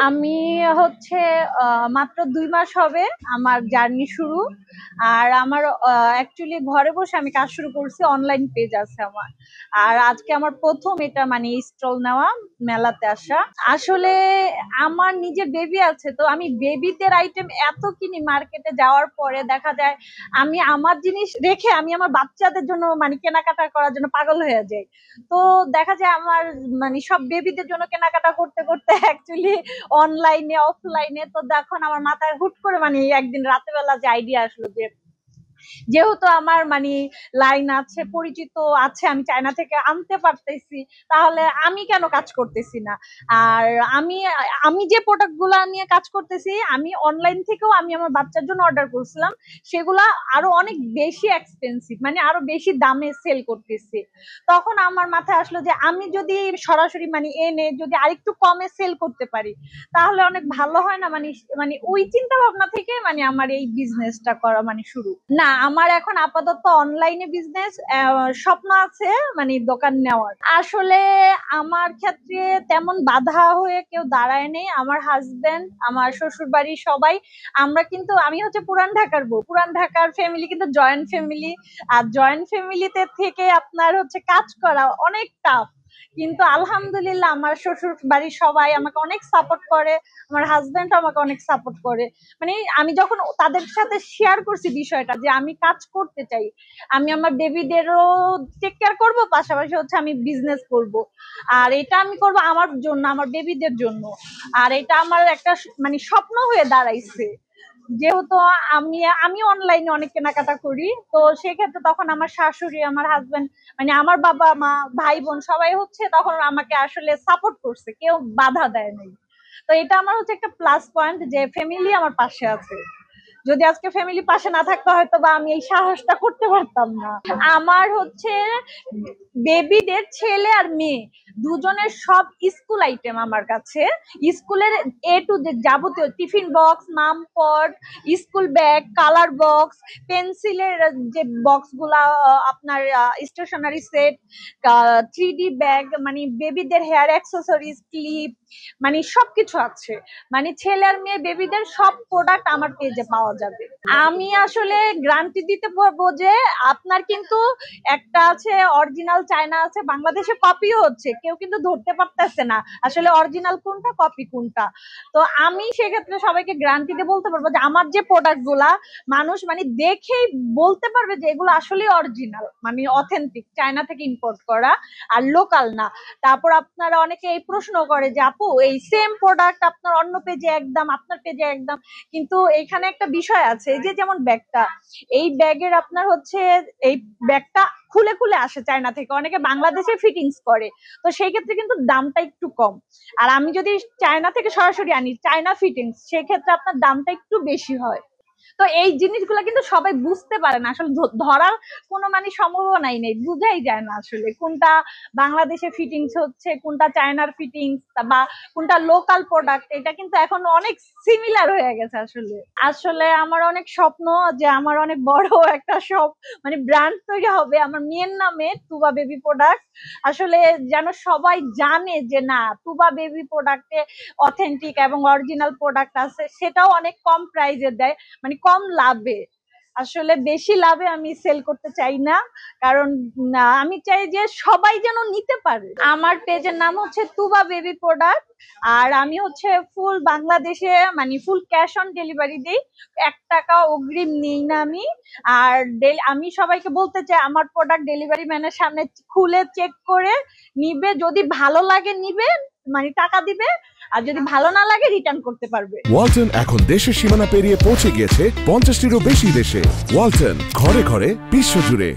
আমি হচ্ছে মাত্র ২ মাস হবে আমার জার্নি শুরু। আর আমার অ্যাকচুয়ালি ঘরে বসে আমি কাজ শুরু করছি, অনলাইন পেজ আছে আমার। আর আজকে আমার ১ম এটা মানে স্টল নেওয়া, মেলাতে আসা। আসলে আমার নিজের বেবি আছে, তো আমি বেবিদের আইটেম এত কিনি মার্কেটে যাওয়ার পরে দেখা যায় আমি আমার জিনিস রেখে আমি আমার বাচ্চাদের জন্য মানে কেনাকাটা করার জন্য পাগল হয়ে যাই। তো দেখা যায় আমার মানে সব বেবিদের জন্য কেনাকাটা করতে করতে অ্যাকচুয়ালি অনলাইনে অফলাইনে তো দেখুন আমার মাথায় হুট করে মানে একদিন রাতের বেলা যে আইডিয়া আসলো যে যেহেতু আমার মানে লাইন আছে, পরিচিত আছে, আমি চায়না থেকে আনতে পারতেছি, তাহলে আমি কেন কাজ করতেছি না। আর আমি আমি যে প্রোডাক্ট গুলা নিয়ে কাজ করতেছি আমি অনলাইন থেকেও আমি আমার বাচ্চার জন্য অর্ডার করছিলাম, সেগুলা আরো অনেক বেশি এক্সপেন্সিভ, মানে আরো বেশি দামে সেল করতেছি। তখন আমার মাথায় আসলো যে আমি যদি সরাসরি মানে এনে যদি আরেকটু কমে সেল করতে পারি তাহলে অনেক ভালো হয় না। মানে মানে ওই চিন্তা ভাবনা থেকে মানে আমার এই বিজনেসটা করা মানে শুরু না। আমার এখন আপাতত অনলাইনে বিজনেস, স্বপ্ন আছে মানে দোকান নেওয়ার। আসলে আমার ক্ষেত্রে তেমন বাধা হয়ে কেউ দাঁড়ায় নেই, আমার হাজবেন্ড, আমার শ্বশুর বাড়ির সবাই। আমরা কিন্তু আমি হচ্ছে পুরান ঢাকার বউ, পুরান ঢাকার ফ্যামিলি কিন্তু জয়েন্ট ফ্যামিলি। আর জয়েন্ট ফ্যামিলিতে থেকে আপনার হচ্ছে কাজ করা অনেক টাফ, কিন্তু আলহামদুলিল্লাহ আমার শ্বশুর বাড়ির সবাই আমাকে অনেক সাপোর্ট করে, আমার হাজবেন্ড আমাকে অনেক সাপোর্ট করে। মানে আমি যখন তাদের সাথে শেয়ার করছি বিষয়টা যে আমি কাজ করতে চাই, আমি আমার বেবিদেরও টেক কেয়ার করব, পাশাপাশি হচ্ছে আমি বিজনেস করব। আর এটা আমি করব আমার জন্য, আমার বেবিদের জন্য। আর এটা আমার একটা মানে স্বপ্ন হয়ে দাঁড়াইছে। যেহেতু আমি আমি অনলাইনে অনেক কেনাকাটা করি, তো সেক্ষেত্রে তখন আমার শাশুড়ি, আমার হাজবেন্ড, মানে আমার বাবা মা, ভাই বোন সবাই হচ্ছে তখন আমাকে আসলে সাপোর্ট করছে, কেউ বাধা দেয় নাই। তো এটা আমার হচ্ছে একটা প্লাস পয়েন্ট যে ফ্যামিলি আমার পাশে আছে। যদি আজকে ফ্যামিলি পাশে না থাকতো হয়তো বা আমি এই সাহসটা করতে পারতাম না। আমার হচ্ছে বেবিদের ছেলে আর মেয়ে দুজনের সব স্কুল আইটেম আমার কাছে। স্কুলের এ টু জেড যাবতীয় টিফিন বক্স, মাম পট, স্কুল ব্যাগ, কালার বক্স, পেন্সিলের যে বক্স গুলা, আপনার স্টেশনারি সেট, 3D ব্যাগ, মানে বেবিদের হেয়ার অ্যাক্সেসরিজ, ক্লিপ, মানে সবকিছু আছে। মানে ছেলে আর মেয়ে বেবিদের সব প্রোডাক্ট আমার পেজে পাওয়া যাবে। আমি আসলে গ্যারান্টি দিতে পারবো যে আপনার কিন্তু একটা আছে অরিজিনাল চায়না আছে, বাংলাদেশে কপিও হচ্ছে, কেউ কিন্তু ধরতে পারতেছে না আসলে অরিজিনাল কোনটা কপি কোনটা। তো আমি সেক্ষেত্রে সবাইকে গ্যারান্টি দিয়ে বলতে পারবো যে আমার যে প্রোডাক্ট গুলা মানুষ মানে দেখেই বলতে পারবে যে এগুলো আসলে অরিজিনাল, মানে অথেন্টিক, চায়না থেকে ইম্পোর্ট করা আর লোকাল না। তারপর আপনারা অনেকে এই প্রশ্ন করে যে আপু এই সেম প্রোডাক্ট আপনার অন্য পেজে একদম, আপনার পেজে একদম, কিন্তু এখানে একটা বিষয় আছে, এই যে যেমন ব্যাগটা, এই ব্যাগের আপনার হচ্ছে এই ব্যাগটা খুলে খুলে আসে চায়না থেকে, অনেকে বাংলাদেশে ফিটিংস করে, তো সেই ক্ষেত্রে কিন্তু দামটা একটু কম। আর আমি যদি চায়না থেকে সরাসরি আনি চায়না ফিটিংস, সেক্ষেত্রে আপনার দামটা একটু বেশি হয়। তো এই জিনিসগুলো কিন্তু সবাই বুঝতে পারে না আসলে, ধরার কোনো মানে সম্ভাবনাই নেই, বুঝাই যায় না আসলে কোনটা বাংলাদেশে ফিটিংস হচ্ছে, কোনটা চায়নার ফিটিংস, বা কোনটা লোকাল প্রোডাক্ট। এটা কিন্তু এখন অনেক সিমিলার হয়ে গেছে আসলে। আসলে আমার অনেক স্বপ্ন যে আমার অনেক বড় একটা সব মানে ব্র্যান্ড তৈরি হবে আমার মেয়ের নামে, তুবা বেবি প্রোডাক্ট। আসলে যেন সবাই জানে যে না, তুবা বেবি প্রোডাক্টে অথেন্টিক এবং অরিজিনাল প্রোডাক্ট আছে, সেটাও অনেক কম প্রাইসে দেয়, মানে কম লাভে। আসলে বেশি লাভে আমি সেল করতে চাই না, কারণ আমি চাই যে সবাই যেন নিতে পারে। আমার পেজের নাম হচ্ছে তুবা বেবি প্রোডাক্ট। আর আমি হচ্ছে ফুল বাংলাদেশে মানে ফুল ক্যাশ অন ডেলিভারি দিই, ১ টাকা অগ্রিম নেই না আমি। আর আমি সবাইকে বলতে চাই আমার প্রোডাক্ট ডেলিভারি ম্যানের সামনে খুলে চেক করে নিবে, যদি ভালো লাগে নিবে, মানে টাকা দিবে, আর যদি ভালো না লাগে রিটার্ন করতে পারবে। ওয়ালটন এখন দেশের সীমানা পেরিয়ে পৌঁছে গিয়েছে ৫০টিরও বেশি দেশে। ওয়ালটন, ঘরে ঘরে বিশ্বজুড়ে।